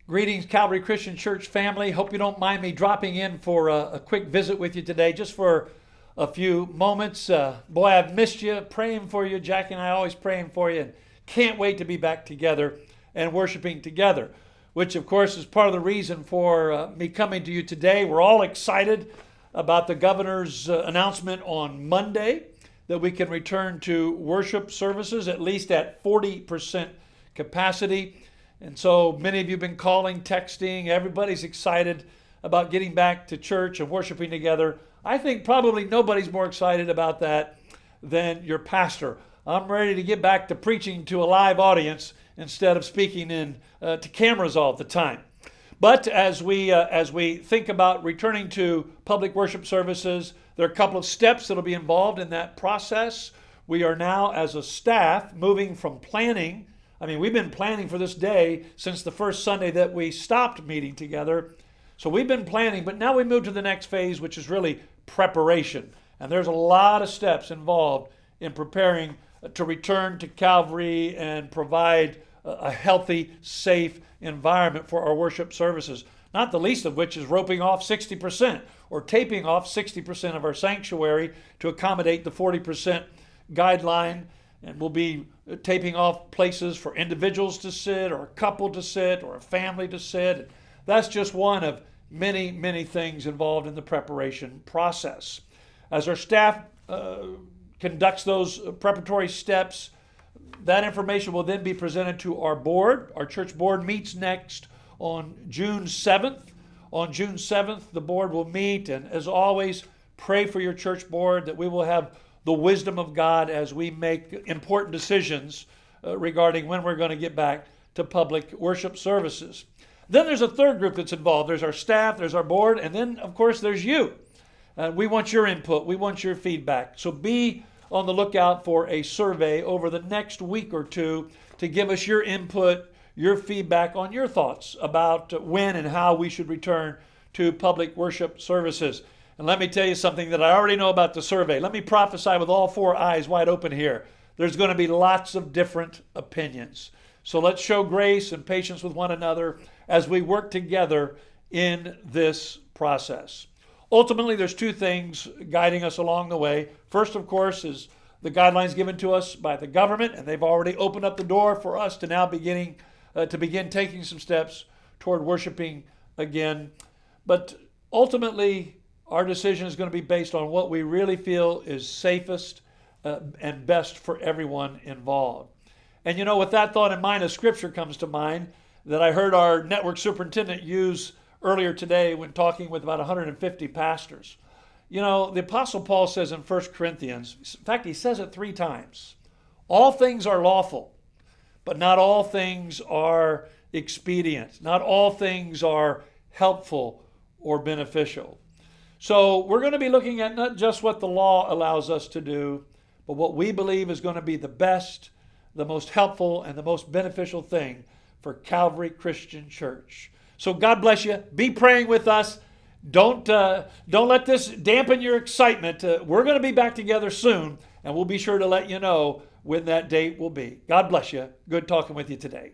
Greetings, Calvary Christian Church family. Hope you don't mind me dropping in for a quick visit with you today, just for a few moments. Boy, I've missed you, praying for you. Jackie and I always praying for you, and can't wait to be back together and worshiping together, which of course is part of the reason for me coming to you today. We're all excited about the governor's announcement on Monday that we can return to worship services, at least at 40% capacity. And so many of you have been calling, texting. Everybody's excited about getting back to church and worshiping together. I think probably nobody's more excited about that than your pastor. I'm ready to get back to preaching to a live audience instead of speaking to cameras all the time. But as we think about returning to public worship services, there are a couple of steps that will be involved in that process. We are now, as a staff, moving from planning. We've been planning for this day since the first Sunday that we stopped meeting together. So we've been planning, but now we move to the next phase, which is really preparation. And there's a lot of steps involved in preparing to return to Calvary and provide a healthy, safe environment for our worship services. Not the least of which is roping off 60% or taping off 60% of our sanctuary to accommodate the 40% guideline. And we'll be taping off places for individuals to sit, or a couple to sit, or a family to sit. That's just one of many, many things involved in the preparation process. As our staff conducts those preparatory steps, that information will then be presented to our board. Our church board meets next on June 7th. On June 7th, the board will meet, and as always, pray for your church board that we will have the wisdom of God as we make important decisions regarding when we're going to get back to public worship services. Then there's a third group that's involved. There's our staff, there's our board, and then, of course, there's you. We want your input. We want your feedback. So be on the lookout for a survey over the next week or two to give us your input, your feedback on your thoughts about when and how we should return to public worship services. And let me tell you something that I already know about the survey. Let me prophesy with all four eyes wide open here. There's going to be lots of different opinions. So let's show grace and patience with one another as we work together in this process. Ultimately, there's two things guiding us along the way. First, of course, is the guidelines given to us by the government, and they've already opened up the door for us to now begin taking some steps toward worshiping again. But ultimately, our decision is going to be based on what we really feel is safest and best for everyone involved. And with that thought in mind, a scripture comes to mind that I heard our network superintendent use earlier today when talking with about 150 pastors. The Apostle Paul says in 1 Corinthians, in fact, he says it 3 times, all things are lawful, but not all things are expedient. Not all things are helpful or beneficial. So we're going to be looking at not just what the law allows us to do, but what we believe is going to be the best, the most helpful, and the most beneficial thing for Calvary Christian Church. So God bless you. Be praying with us. Don't let this dampen your excitement. We're going to be back together soon, and we'll be sure to let you know when that date will be. God bless you. Good talking with you today.